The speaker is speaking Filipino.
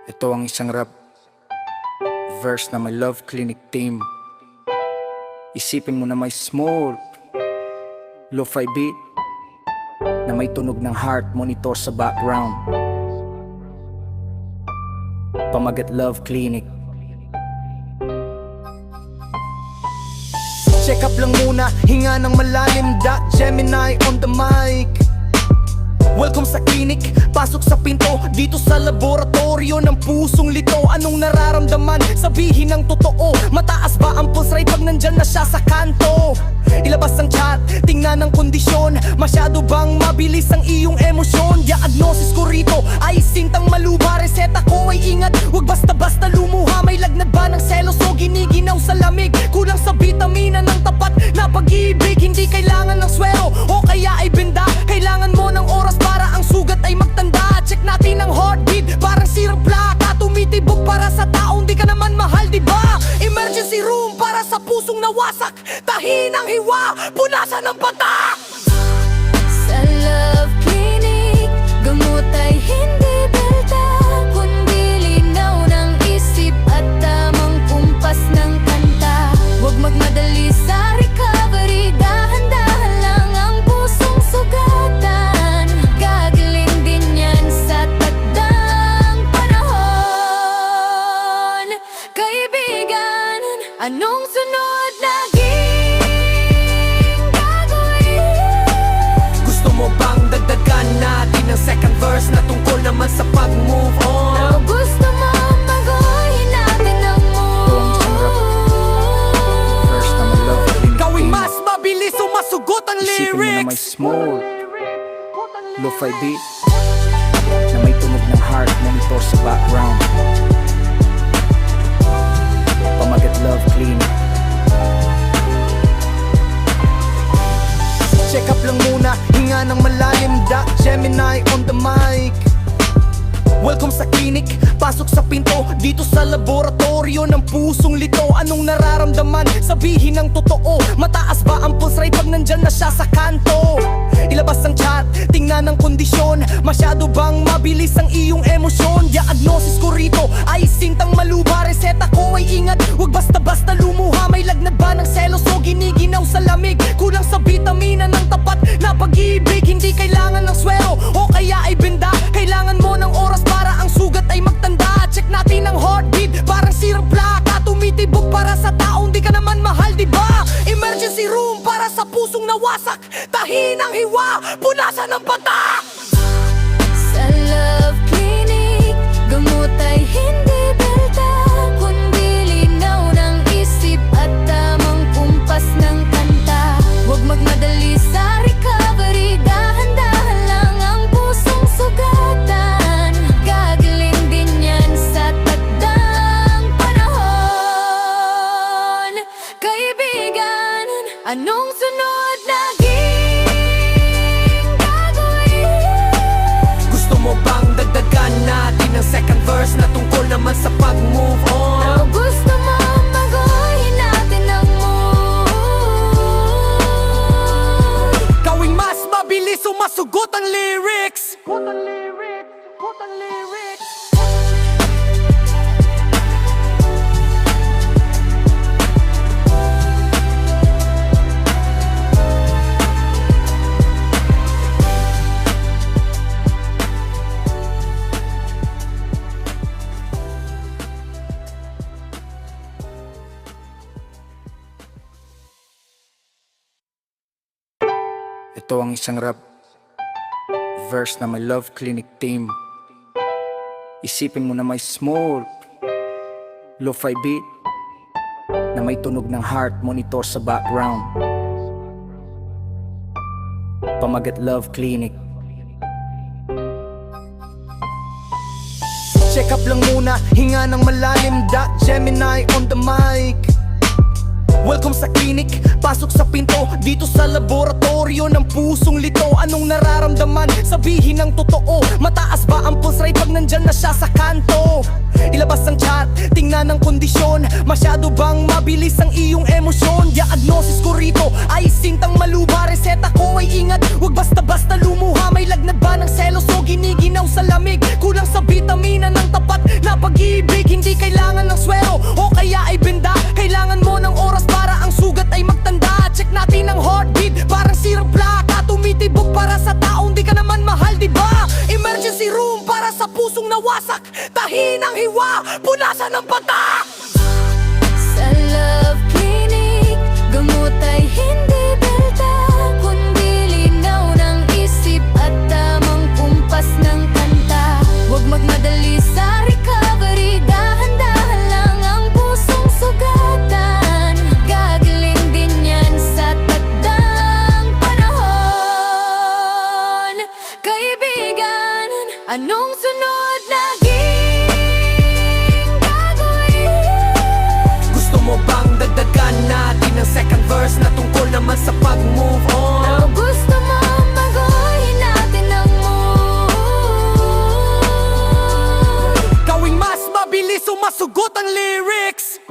Ito ang isang rap verse na may love clinic theme. Isipin mo na may small lo-fi beat na may tunog ng heart monitor sa background. Pamagat love clinic. Check up lang muna, hinga ng malalim. Gemini on the mic. Welcome sa clinic, pasok sa pinto. Dito sa laboratorio ng pusong lito. Anong nararamdaman? Sabihin ang totoo. Mataas ba ang pulse rate pag nandyan na siya sa kanto? Ilabas ang chat, tingnan ang kondisyon. Masyado bang mabilis ang iyong emosyon? Diagnosis ko rito ay sintang maluba. Reseta ko ay ingat, huwag basta-basta lumuha. May lagnat ba ng selos o giniginaw sa lamig? Kulang sa bitamina ng tapat na pag-ibig. Hindi kailangan ng swero o kaya ay benda. Kailangan mo ng oras para ang sugat ay magtanda. Check natin ang heartbeat, parang sirang plaka. Tumitibok para sa taong di ka naman mahal, diba? Emergency room para sa pusong nawasak. Tahin ang hiwa, punasan ng patak. Sa Love Clinic, gamot ay hindi belta, kundi linaw ng isip at tamang kumpas ng kanta. Huwag magmadali sa recovery, dahan-dahan lang ang pusong sugatan. Gagaling din yan sa takdang panahon. Kaibigan, anong sunod na Ng second verse na tungkol naman sa pag-move on? gusto mo baguhin natin ang Verse na may love clinic Gawing theme. mas mabilis o masugot ang Isipin mo na may lyrics. small lo-fi beat na may tunog ng heart monitor sa background. Pamagat love clinic. Check up lang muna, hinga ng malalim. Gemini on the mic. Welcome sa clinic, pasok sa pinto. Dito sa laboratorio ng pusong lito. Anong nararamdaman? Sabihin ang totoo. Mataas ba ang pulse rate pag nandyan na siya sa kanto? Ilabas ang chat, tingnan ang kondisyon. Masyado bang mabilis ang iyong emosyon? Diagnosis ko rito ay sintang maluba. Reseta ko ay ingat, huwag basta-basta lumuha. May lagnat ba ng selos o giniginaw sa lamig? Kulang sa bitamina ng tapat na pag-ibig. Hindi kailangan ng swero o kaya ay benda. Kailangan mo ng oras para ang sugat ay magtanda. Check natin ang heartbeat, parang sirang plaka. Tumitibok para sa taong di ka naman mahal, diba? Emergency room para sa pusong nawasak. Tahin ang hiwa, punasan ng patak. Sa Love Clinic, gamot ay hindi belta, kundi linaw ng isip at tamang kumpas ng kanta. Huwag magmadali sa recovery, dahan-dahan lang ang pusong sugatan. Gagaling din yan sa takdang panahon. Kaibigan, anong sunod na Mo bang dagdagan natin ang second verse na tungkol naman sa pag-move on? gusto mo baguhin natin ang mood? Gawing mas mabilis o masugot ang lyrics. Ito ang isang rap verse na may love clinic theme. Isipin mo na may small lo-fi beat na may tunog ng heart monitor sa background. Pamagat love clinic. Check up lang muna, hinga ng malalim. Gemini on the mic. Welcome sa clinic, pasok sa pinto. Dito sa laboratorio ng pusong lito. Anong nararamdaman? Sabihin ang totoo. Mataas ba ang pulse rate pag nandyan na siya sa kanto? Ilabas ang chat, tingnan ang kondisyon. Masyado bang mabilis ang iyong emosyon? Diagnosis ko rito ay sintang maluba. Reseta ko ay ingat, huwag basta-basta lumuha. May lagnat ba ng selos o giniginaw sa lamig? Kulang sa bitamina ng tapat na pag-ibig, hindi kailangan ng swero o kaya ay benda. Kailangan mo ng oras para ang sugat ay magtanda. Check natin ang heartbeat, parang sirang plaka. Tumitibok para sa taong di ka naman mahal, diba? Emergency room para sa pusong nawasak. Tahin ang hiwa, punasan ng patak. Sa Love Clinic, gamot ay hindi belta, kundi linaw ng isip at tamang kumpas ng kanta. Huwag magmadali sa recovery, dahan-dahan lang ang pusong sugatan. Gagaling din yan sa takdang panahon. Kaibigan, anong sunod na Gusto mo bang dagdagan natin ang second verse na tungkol naman sa pag-move on? o gusto mo baguhin natin ang mood? Gawing mas mabilis o masugot ang lyrics.